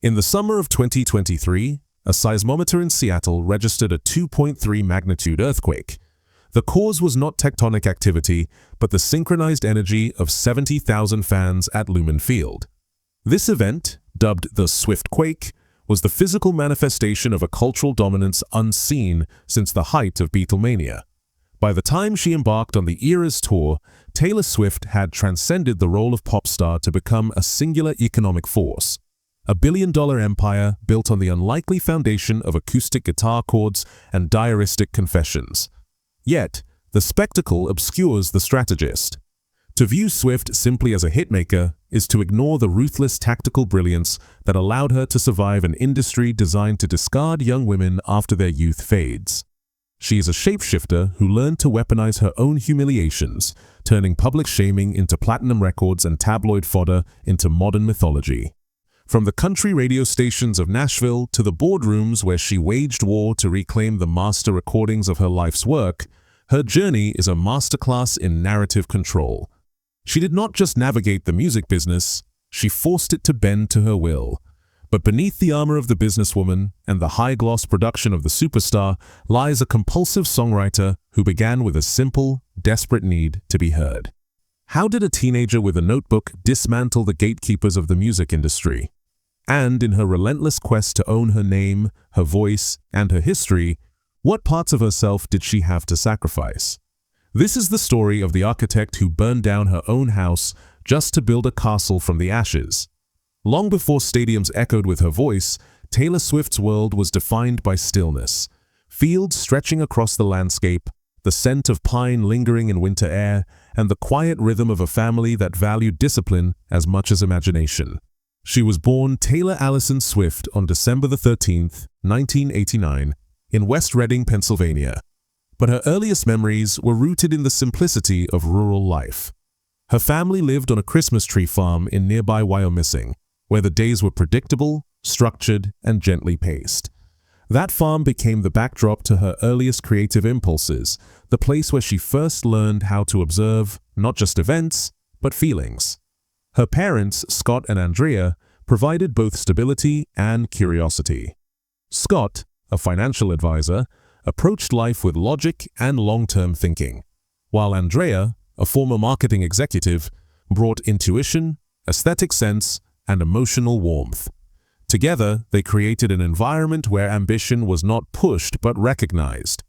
In the summer of 2023, a seismometer in Seattle registered a 2.3 magnitude earthquake. The cause was not tectonic activity, but the synchronized energy of 70,000 fans at Lumen Field. This event, dubbed the Swift Quake, was the physical manifestation of a cultural dominance unseen since the height of Beatlemania. By the time she embarked on the Eras tour, Taylor Swift had transcended the role of pop star to become a singular economic force. A billion-dollar empire built on the unlikely foundation of acoustic guitar chords and diaristic confessions. Yet, the spectacle obscures the strategist. To view Swift simply as a hitmaker is to ignore the ruthless tactical brilliance that allowed her to survive an industry designed to discard young women after their youth fades. She is a shapeshifter who learned to weaponize her own humiliations, turning public shaming into platinum records and tabloid fodder into modern mythology. From the country radio stations of Nashville to the boardrooms where she waged war to reclaim the master recordings of her life's work, her journey is a masterclass in narrative control. She did not just navigate the music business, she forced it to bend to her will. But beneath the armor of the businesswoman and the high-gloss production of the superstar lies a compulsive songwriter who began with a simple, desperate need to be heard. How did a teenager with a notebook dismantle the gatekeepers of the music industry? And in her relentless quest to own her name, her voice, and her history, what parts of herself did she have to sacrifice? This is the story of the architect who burned down her own house just to build a castle from the ashes. Long before stadiums echoed with her voice, Taylor Swift's world was defined by stillness. Fields stretching across the landscape, the scent of pine lingering in winter air, and the quiet rhythm of a family that valued discipline as much as imagination. She was born Taylor Allison Swift on December 13, 1989, in West Reading, Pennsylvania. But her earliest memories were rooted in the simplicity of rural life. Her family lived on a Christmas tree farm in nearby Wyomissing, where the days were predictable, structured, and gently paced. That farm became the backdrop to her earliest creative impulses, the place where she first learned how to observe not just events, but feelings. Her parents, Scott and Andrea, provided both stability and curiosity. Scott, a financial advisor, approached life with logic and long-term thinking, while Andrea, a former marketing executive, brought intuition, aesthetic sense, and emotional warmth. Together, they created an environment where ambition was not pushed but recognized.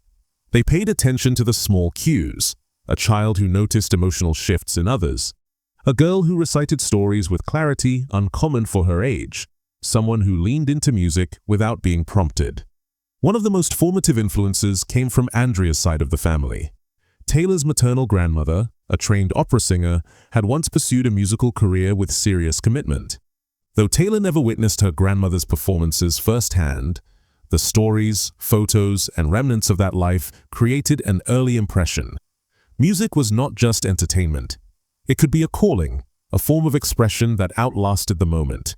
They paid attention to the small cues, a child who noticed emotional shifts in others, a girl who recited stories with clarity uncommon for her age, someone who leaned into music without being prompted. One of the most formative influences came from Andrea's side of the family. Taylor's maternal grandmother, a trained opera singer, had once pursued a musical career with serious commitment. Though Taylor never witnessed her grandmother's performances firsthand, the stories, photos, and remnants of that life created an early impression. Music was not just entertainment. It could be a calling, a form of expression that outlasted the moment.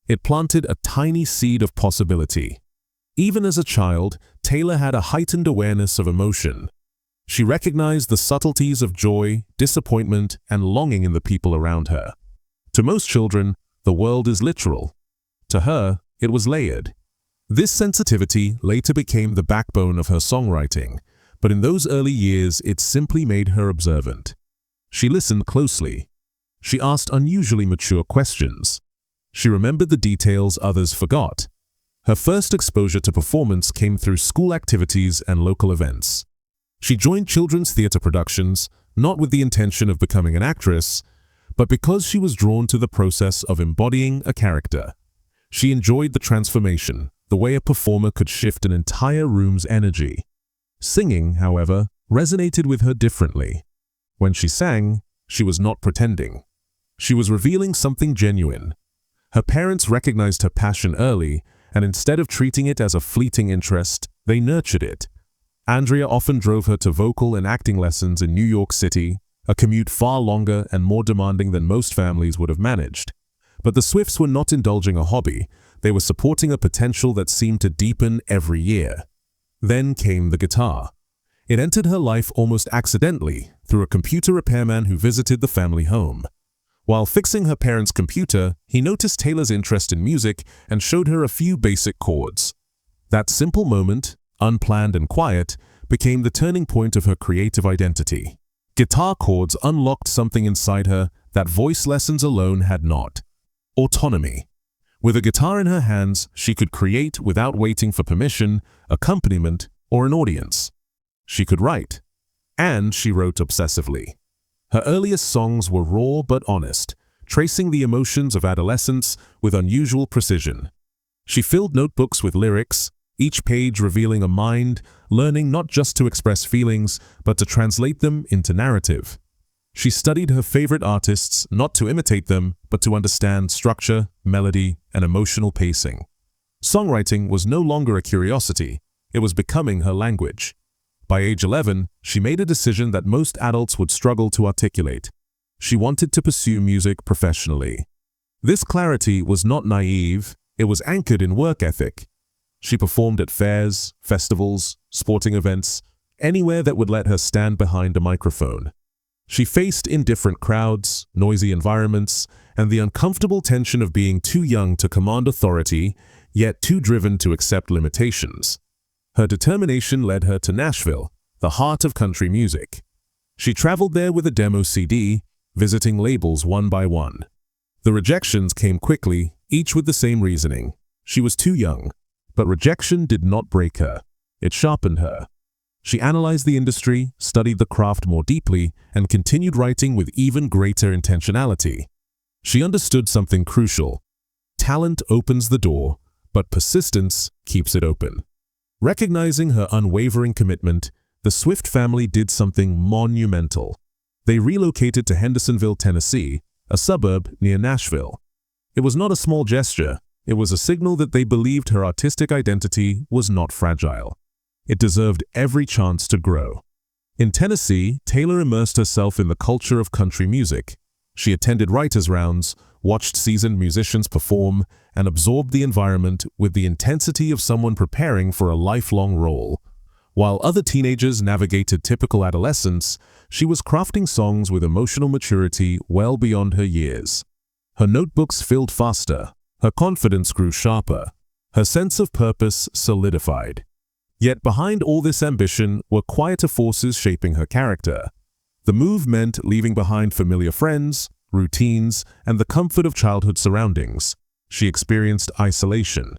It planted a tiny seed of possibility. Even as a child, Taylor had a heightened awareness of emotion. She recognized the subtleties of joy, disappointment, and longing in the people around her. To most children, the world is literal. To her, it was layered. This sensitivity later became the backbone of her songwriting, but in those early years it simply made her observant. She listened closely. She asked unusually mature questions. She remembered the details others forgot. Her first exposure to performance came through school activities and local events. She joined children's theater productions, not with the intention of becoming an actress, but because she was drawn to the process of embodying a character. She enjoyed the transformation, the way a performer could shift an entire room's energy. Singing, however, resonated with her differently. When she sang, she was not pretending. She was revealing something genuine. Her parents recognized her passion early, and instead of treating it as a fleeting interest, they nurtured it. Andrea often drove her to vocal and acting lessons in New York City, a commute far longer and more demanding than most families would have managed. But the Swifts were not indulging a hobby, they were supporting a potential that seemed to deepen every year. Then came the guitar. It entered her life almost accidentally, through a computer repairman who visited the family home. While fixing her parents' computer, he noticed Taylor's interest in music and showed her a few basic chords. That simple moment, unplanned and quiet, became the turning point of her creative identity. Guitar chords unlocked something inside her that voice lessons alone had not. Autonomy. With a guitar in her hands, she could create without waiting for permission, accompaniment, or an audience. She could write. And she wrote obsessively. Her earliest songs were raw but honest, tracing the emotions of adolescence with unusual precision. She filled notebooks with lyrics, each page revealing a mind, learning not just to express feelings, but to translate them into narrative. She studied her favorite artists not to imitate them, but to understand structure, melody, and emotional pacing. Songwriting was no longer a curiosity, it was becoming her language. By age 11, she made a decision that most adults would struggle to articulate. She wanted to pursue music professionally. This clarity was not naive, it was anchored in work ethic. She performed at fairs, festivals, sporting events, anywhere that would let her stand behind a microphone. She faced indifferent crowds, noisy environments, and the uncomfortable tension of being too young to command authority, yet too driven to accept limitations. Her determination led her to Nashville, the heart of country music. She traveled there with a demo CD, visiting labels one by one. The rejections came quickly, each with the same reasoning. She was too young. But rejection did not break her. It sharpened her. She analyzed the industry, studied the craft more deeply, and continued writing with even greater intentionality. She understood something crucial. Talent opens the door, but persistence keeps it open. Recognizing her unwavering commitment, the Swift family did something monumental. They relocated to Hendersonville, Tennessee, a suburb near Nashville. It was not a small gesture. It was a signal that they believed her artistic identity was not fragile. It deserved every chance to grow. In Tennessee, Taylor immersed herself in the culture of country music. She attended writers' rounds, watched seasoned musicians perform, and absorbed the environment with the intensity of someone preparing for a lifelong role. While other teenagers navigated typical adolescence, she was crafting songs with emotional maturity well beyond her years. Her notebooks filled faster. Her confidence grew sharper. Her sense of purpose solidified. Yet behind all this ambition were quieter forces shaping her character. The move meant leaving behind familiar friends, routines, and the comfort of childhood surroundings. She experienced isolation.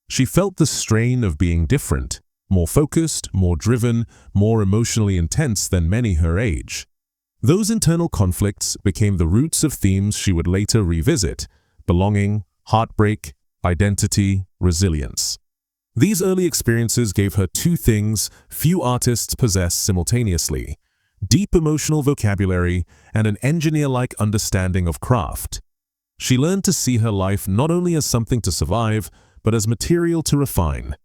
She felt the strain of being different, more focused, more driven, more emotionally intense than many her age. Those internal conflicts became the roots of themes she would later revisit: belonging, heartbreak, identity, resilience. These early experiences gave her two things few artists possess simultaneously: deep emotional vocabulary and an engineer-like understanding of craft. She learned to see her life not only as something to survive, but as material to refine.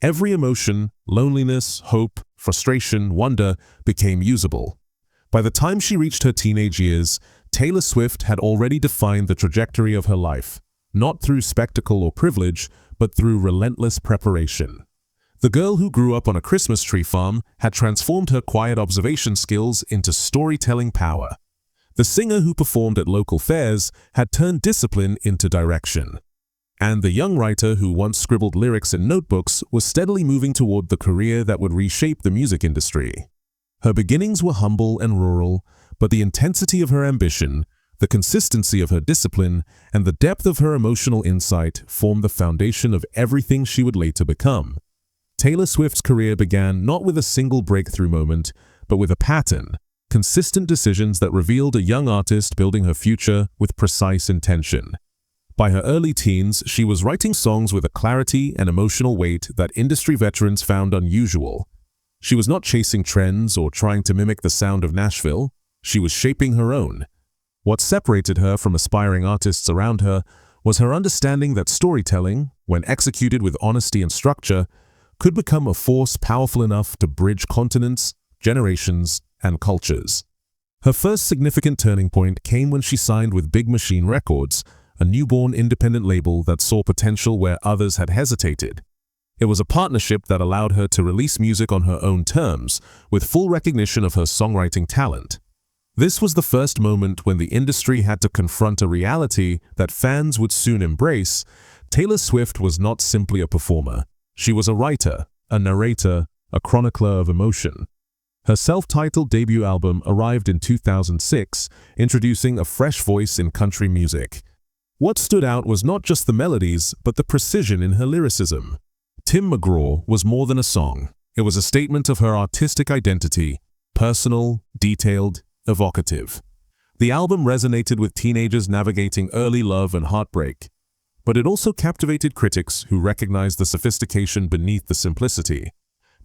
Every emotion, loneliness, hope, frustration, wonder, became usable. By the time she reached her teenage years, Taylor Swift had already defined the trajectory of her life, not through spectacle or privilege, but through relentless preparation. The girl who grew up on a Christmas tree farm had transformed her quiet observation skills into storytelling power. The singer who performed at local fairs had turned discipline into direction. And the young writer who once scribbled lyrics in notebooks was steadily moving toward the career that would reshape the music industry. Her beginnings were humble and rural, but the intensity of her ambition, the consistency of her discipline, and the depth of her emotional insight formed the foundation of everything she would later become. Taylor Swift's career began not with a single breakthrough moment, but with a pattern, consistent decisions that revealed a young artist building her future with precise intention. By her early teens, she was writing songs with a clarity and emotional weight that industry veterans found unusual. She was not chasing trends or trying to mimic the sound of Nashville. She was shaping her own. What separated her from aspiring artists around her was her understanding that storytelling, when executed with honesty and structure, could become a force powerful enough to bridge continents, generations, and cultures. Her first significant turning point came when she signed with Big Machine Records, a newborn independent label that saw potential where others had hesitated. It was a partnership that allowed her to release music on her own terms, with full recognition of her songwriting talent. This was the first moment when the industry had to confront a reality that fans would soon embrace. Taylor Swift was not simply a performer. She was a writer, a narrator, a chronicler of emotion. Her self-titled debut album arrived in 2006, introducing a fresh voice in country music. What stood out was not just the melodies, but the precision in her lyricism. Tim McGraw was more than a song. It was a statement of her artistic identity, personal, detailed, evocative. The album resonated with teenagers navigating early love and heartbreak, but it also captivated critics who recognized the sophistication beneath the simplicity.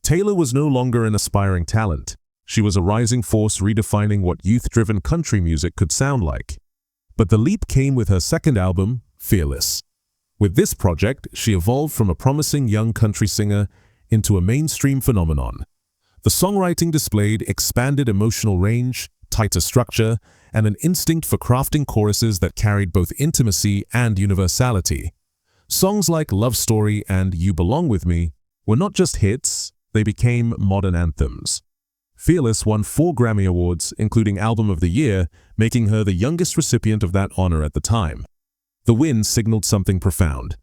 Taylor was no longer an aspiring talent. She was a rising force redefining what youth-driven country music could sound like. But the leap came with her second album, Fearless. With this project, she evolved from a promising young country singer into a mainstream phenomenon. The songwriting displayed expanded emotional range, tighter structure, and an instinct for crafting choruses that carried both intimacy and universality. Songs like Love Story and You Belong With Me were not just hits, they became modern anthems. Fearless won 4 Grammy Awards, including Album of the Year, making her the youngest recipient of that honor at the time. The win signaled something profound.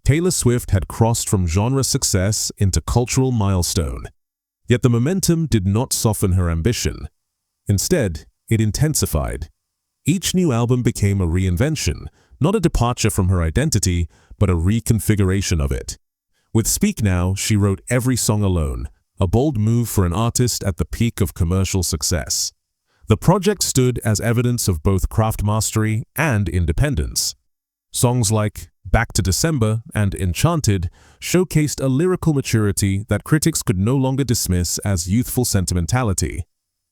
Taylor Swift had crossed from genre success into cultural milestone. Yet the momentum did not soften her ambition. Instead, it intensified. Each new album became a reinvention, not a departure from her identity, but a reconfiguration of it. With Speak Now, she wrote every song alone, a bold move for an artist at the peak of commercial success. The project stood as evidence of both craft mastery and independence. Songs like Back to December and Enchanted showcased a lyrical maturity that critics could no longer dismiss as youthful sentimentality.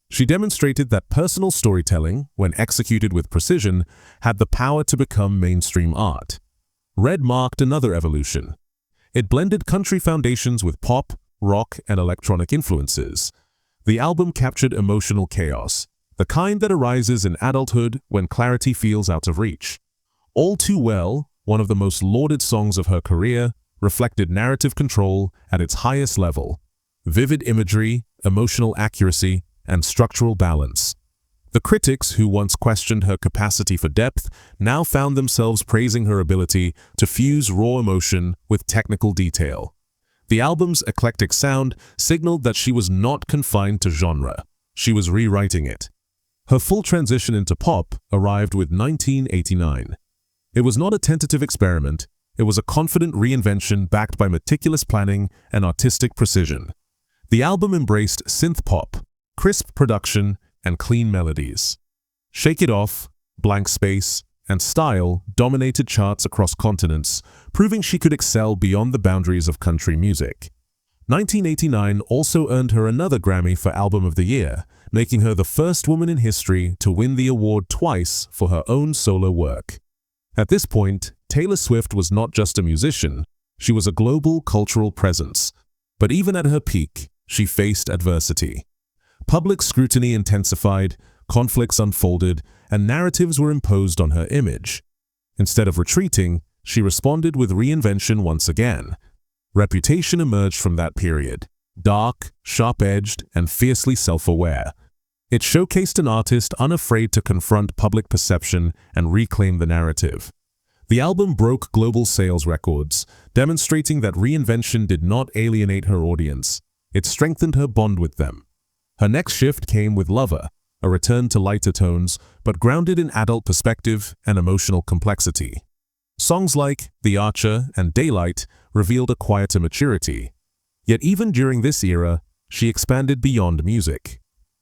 She demonstrated that personal storytelling, when executed with precision, had the power to become mainstream art. Red marked another evolution. It blended country foundations with pop, rock, and electronic influences. The album captured emotional chaos, the kind that arises in adulthood when clarity feels out of reach. All Too Well, one of the most lauded songs of her career, reflected narrative control at its highest level. Vivid imagery, emotional accuracy, and structural balance. The critics who once questioned her capacity for depth now found themselves praising her ability to fuse raw emotion with technical detail. The album's eclectic sound signaled that she was not confined to genre. She was rewriting it. Her full transition into pop arrived with 1989. It was not a tentative experiment, it was a confident reinvention backed by meticulous planning and artistic precision. The album embraced synth pop, crisp production, and clean melodies. Shake It Off, Blank Space, and Style dominated charts across continents, proving she could excel beyond the boundaries of country music. 1989 also earned her another Grammy for Album of the Year, making her the first woman in history to win the award twice for her own solo work. At this point, Taylor Swift was not just a musician, she was a global cultural presence. But even at her peak, she faced adversity. Public scrutiny intensified, conflicts unfolded, and narratives were imposed on her image. Instead of retreating, she responded with reinvention once again. Reputation emerged from that period, dark, sharp-edged, and fiercely self-aware. It showcased an artist unafraid to confront public perception and reclaim the narrative. The album broke global sales records, demonstrating that reinvention did not alienate her audience. It strengthened her bond with them. Her next shift came with Lover, a return to lighter tones, but grounded in adult perspective and emotional complexity. Songs like The Archer and Daylight revealed a quieter maturity. Yet even during this era, she expanded beyond music.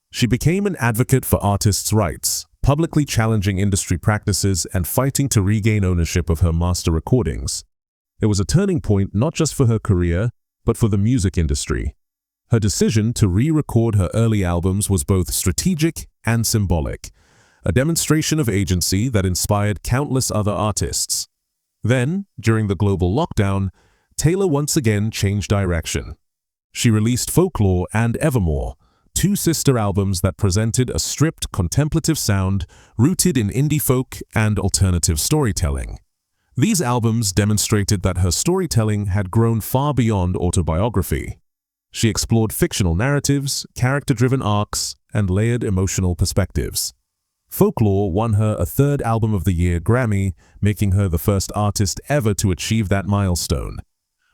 She became an advocate for artists' rights, publicly challenging industry practices and fighting to regain ownership of her master recordings. It was a turning point not just for her career, but for the music industry. Her decision to re-record her early albums was both strategic and symbolic, a demonstration of agency that inspired countless other artists. Then, during the global lockdown, Taylor once again changed direction. She released Folklore and Evermore, two sister albums that presented a stripped, contemplative sound rooted in indie folk and alternative storytelling. These albums demonstrated that her storytelling had grown far beyond autobiography. She explored fictional narratives, character-driven arcs, and layered emotional perspectives. Folklore won her a third Album of the Year Grammy, making her the first artist ever to achieve that milestone.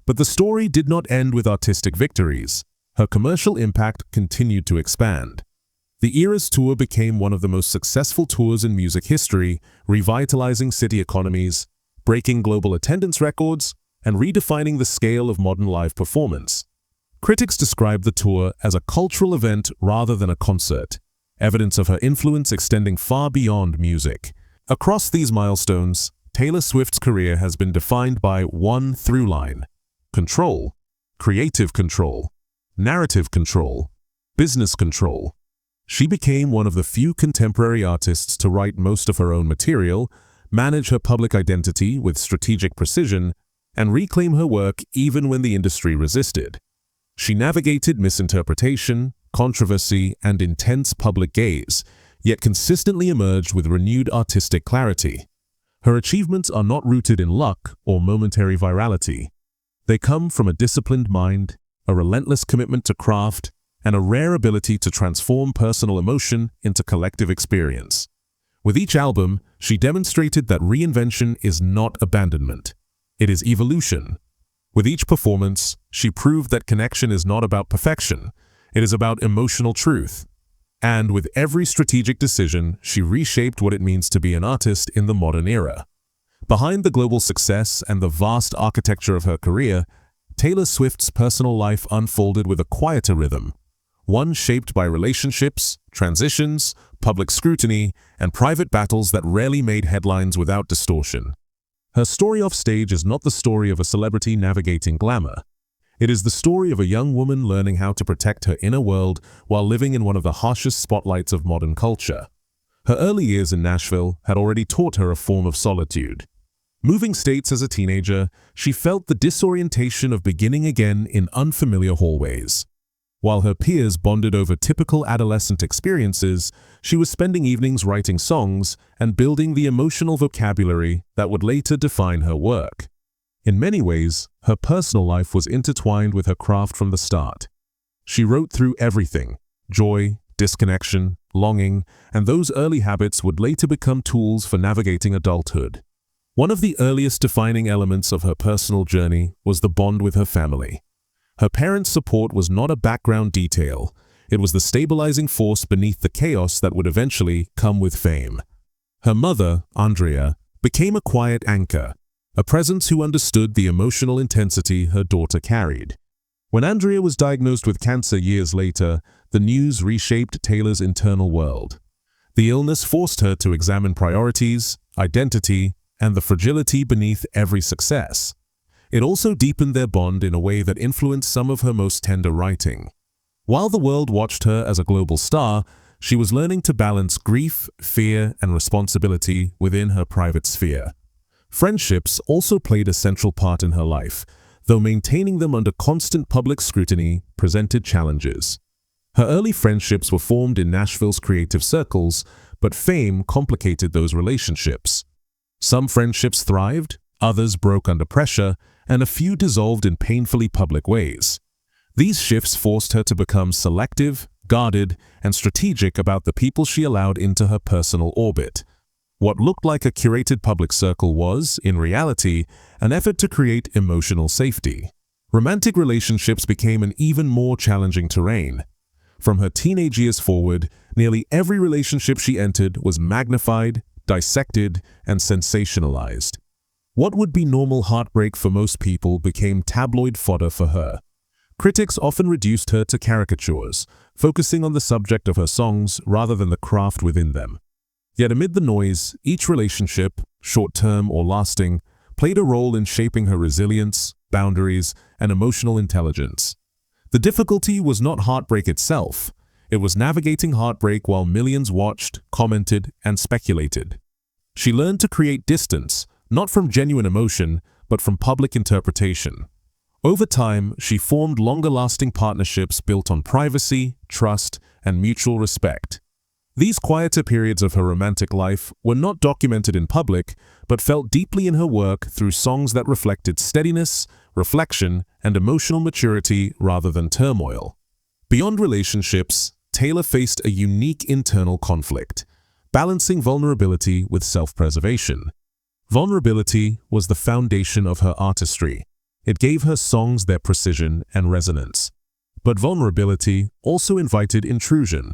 But the story did not end with artistic victories. Her commercial impact continued to expand. The Eras Tour became one of the most successful tours in music history, revitalizing city economies, breaking global attendance records, and redefining the scale of modern live performance. Critics describe the tour as a cultural event rather than a concert, evidence of her influence extending far beyond music. Across these milestones, Taylor Swift's career has been defined by one through line: control, creative control, narrative control, business control. She became one of the few contemporary artists to write most of her own material, manage her public identity with strategic precision, and reclaim her work even when the industry resisted. She navigated misinterpretation, controversy, and intense public gaze, yet consistently emerged with renewed artistic clarity. Her achievements are not rooted in luck or momentary virality. They come from a disciplined mind, a relentless commitment to craft, and a rare ability to transform personal emotion into collective experience. With each album, she demonstrated that reinvention is not abandonment. It is evolution. With each performance, she proved that connection is not about perfection. It is about emotional truth. And with every strategic decision, she reshaped what it means to be an artist in the modern era. Behind the global success and the vast architecture of her career, Taylor Swift's personal life unfolded with a quieter rhythm, one shaped by relationships, transitions, public scrutiny, and private battles that rarely made headlines without distortion. Her story offstage is not the story of a celebrity navigating glamour. It is the story of a young woman learning how to protect her inner world while living in one of the harshest spotlights of modern culture. Her early years in Nashville had already taught her a form of solitude. Moving states as a teenager, she felt the disorientation of beginning again in unfamiliar hallways. While her peers bonded over typical adolescent experiences, she was spending evenings writing songs and building the emotional vocabulary that would later define her work. In many ways, her personal life was intertwined with her craft from the start. She wrote through everything: joy, disconnection, longing, and those early habits would later become tools for navigating adulthood. One of the earliest defining elements of her personal journey was the bond with her family. Her parents' support was not a background detail. It was the stabilizing force beneath the chaos that would eventually come with fame. Her mother, Andrea, became a quiet anchor, a presence who understood the emotional intensity her daughter carried. When Andrea was diagnosed with cancer years later, the news reshaped Taylor's internal world. The illness forced her to examine priorities, identity, and the fragility beneath every success. It also deepened their bond in a way that influenced some of her most tender writing. While the world watched her as a global star, she was learning to balance grief, fear, and responsibility within her private sphere. Friendships also played a central part in her life, though maintaining them under constant public scrutiny presented challenges. Her early friendships were formed in Nashville's creative circles, but fame complicated those relationships. Some friendships thrived, others broke under pressure, and a few dissolved in painfully public ways. These shifts forced her to become selective, guarded, and strategic about the people she allowed into her personal orbit. What looked like a curated public circle was, in reality, an effort to create emotional safety. Romantic relationships became an even more challenging terrain. From her teenage years forward, nearly every relationship she entered was magnified, dissected, and sensationalized. What would be normal heartbreak for most people became tabloid fodder for her. Critics often reduced her to caricatures, focusing on the subject of her songs rather than the craft within them. Yet amid the noise, each relationship, short-term or lasting, played a role in shaping her resilience, boundaries, and emotional intelligence. The difficulty was not heartbreak itself. It was navigating heartbreak while millions watched, commented, and speculated. She learned to create distance, not from genuine emotion, but from public interpretation. Over time, she formed longer-lasting partnerships built on privacy, trust, and mutual respect. These quieter periods of her romantic life were not documented in public, but felt deeply in her work through songs that reflected steadiness, reflection, and emotional maturity rather than turmoil. Beyond relationships, Taylor faced a unique internal conflict: balancing vulnerability with self-preservation. Vulnerability was the foundation of her artistry. It gave her songs their precision and resonance. But vulnerability also invited intrusion.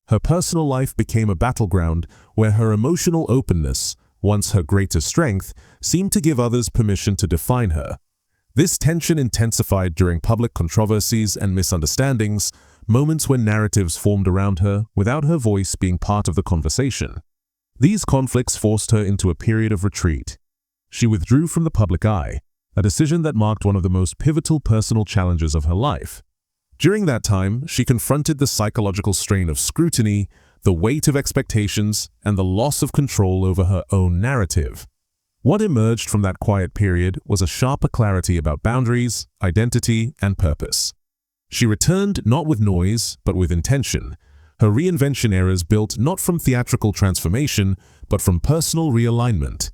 Her personal life became a battleground where her emotional openness, once her greatest strength, seemed to give others permission to define her. This tension intensified during public controversies and misunderstandings, moments when narratives formed around her without her voice being part of the conversation. These conflicts forced her into a period of retreat. She withdrew from the public eye, a decision that marked one of the most pivotal personal challenges of her life. During that time, she confronted the psychological strain of scrutiny, the weight of expectations, and the loss of control over her own narrative. What emerged from that quiet period was a sharper clarity about boundaries, identity, and purpose. She returned not with noise, but with intention. Her reinvention eras built not from theatrical transformation, but from personal realignment.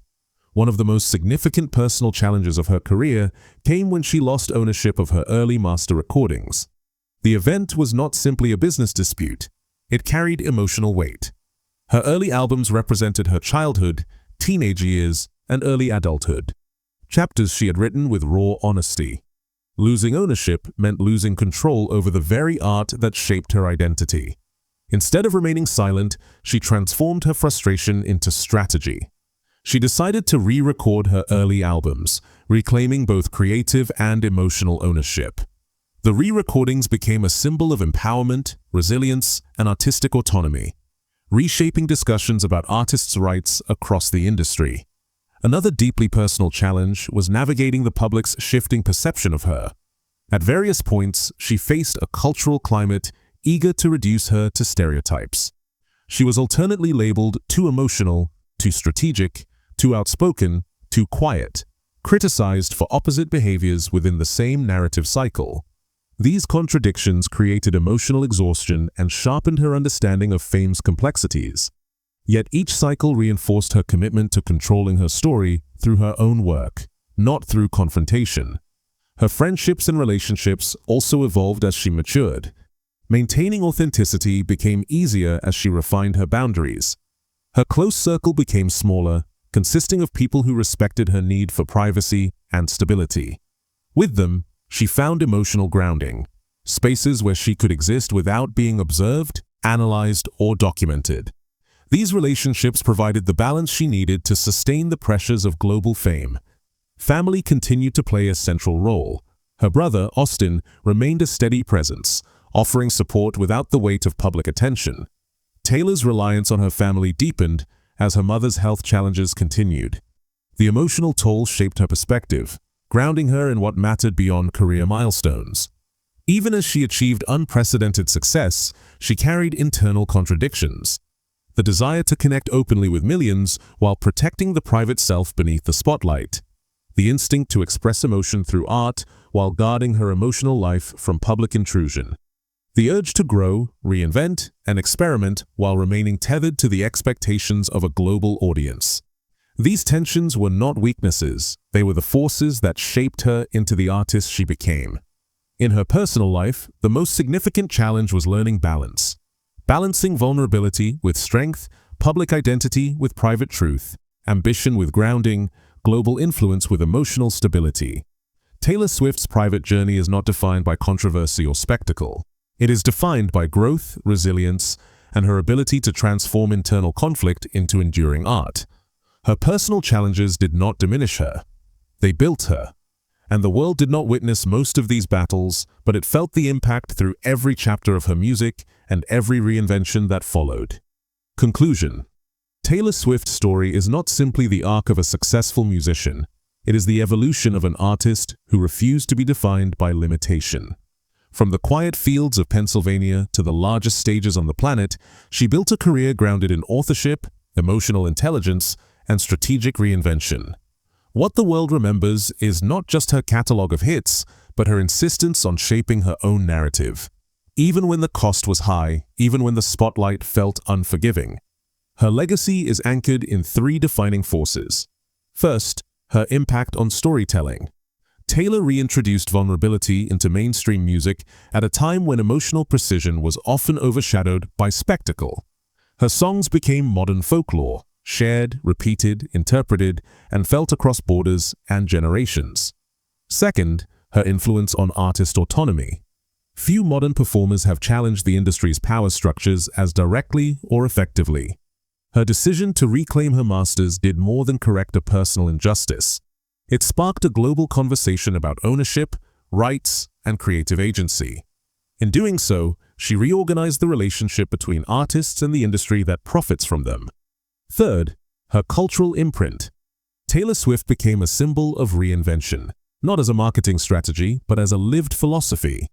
One of the most significant personal challenges of her career came when she lost ownership of her early master recordings. The event was not simply a business dispute. It carried emotional weight. Her early albums represented her childhood, teenage years, and early adulthood. Chapters she had written with raw honesty. Losing ownership meant losing control over the very art that shaped her identity. Instead of remaining silent, she transformed her frustration into strategy. She decided to re-record her early albums, reclaiming both creative and emotional ownership. The re-recordings became a symbol of empowerment, resilience, and artistic autonomy, reshaping discussions about artists' rights across the industry. Another deeply personal challenge was navigating the public's shifting perception of her. At various points, she faced a cultural climate eager to reduce her to stereotypes. She was alternately labeled too emotional, too strategic, too outspoken, too quiet, criticized for opposite behaviors within the same narrative cycle. These contradictions created emotional exhaustion and sharpened her understanding of fame's complexities. Yet each cycle reinforced her commitment to controlling her story through her own work, not through confrontation. Her friendships and relationships also evolved as she matured. Maintaining authenticity became easier as she refined her boundaries. Her close circle became smaller, consisting of people who respected her need for privacy and stability. With them, she found emotional grounding, spaces where she could exist without being observed, analyzed, or documented. These relationships provided the balance she needed to sustain the pressures of global fame. Family continued to play a central role. Her brother, Austin, remained a steady presence, offering support without the weight of public attention. Taylor's reliance on her family deepened as her mother's health challenges continued. The emotional toll shaped her perspective, grounding her in what mattered beyond career milestones. Even as she achieved unprecedented success, she carried internal contradictions. The desire to connect openly with millions while protecting the private self beneath the spotlight. The instinct to express emotion through art while guarding her emotional life from public intrusion. The urge to grow, reinvent, and experiment while remaining tethered to the expectations of a global audience. These tensions were not weaknesses, they were the forces that shaped her into the artist she became. In her personal life, the most significant challenge was learning balance. Balancing vulnerability with strength, public identity with private truth, ambition with grounding, global influence with emotional stability. Taylor Swift's private journey is not defined by controversy or spectacle. It is defined by growth, resilience, and her ability to transform internal conflict into enduring art. Her personal challenges did not diminish her. They built her. And the world did not witness most of these battles, but it felt the impact through every chapter of her music and every reinvention that followed. Conclusion. Taylor Swift's story is not simply the arc of a successful musician. It is the evolution of an artist who refused to be defined by limitation. From the quiet fields of Pennsylvania to the largest stages on the planet, she built a career grounded in authorship, emotional intelligence, and strategic reinvention. What the world remembers is not just her catalog of hits, but her insistence on shaping her own narrative. Even when the cost was high, even when the spotlight felt unforgiving. Her legacy is anchored in three defining forces. First, her impact on storytelling. Taylor reintroduced vulnerability into mainstream music at a time when emotional precision was often overshadowed by spectacle. Her songs became modern folklore, shared, repeated, interpreted, and felt across borders and generations. Second, her influence on artist autonomy. Few modern performers have challenged the industry's power structures as directly or effectively. Her decision to reclaim her masters did more than correct a personal injustice. It sparked a global conversation about ownership, rights, and creative agency. In doing so, she reorganized the relationship between artists and the industry that profits from them. Third, her cultural imprint. Taylor Swift became a symbol of reinvention, not as a marketing strategy, but as a lived philosophy.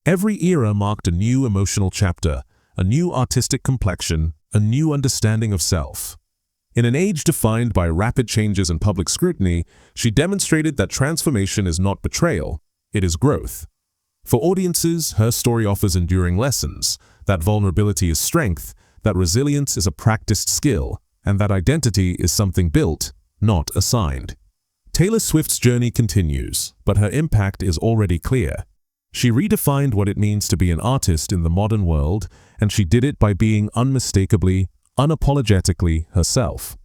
Every era marked a new emotional chapter, a new artistic complexion, a new understanding of self. In an age defined by rapid changes and public scrutiny, she demonstrated that transformation is not betrayal, it is growth. For audiences, her story offers enduring lessons, that vulnerability is strength, that resilience is a practiced skill, and that identity is something built, not assigned. Taylor Swift's journey continues, but her impact is already clear. She redefined what it means to be an artist in the modern world, and she did it by being unmistakably, unapologetically herself.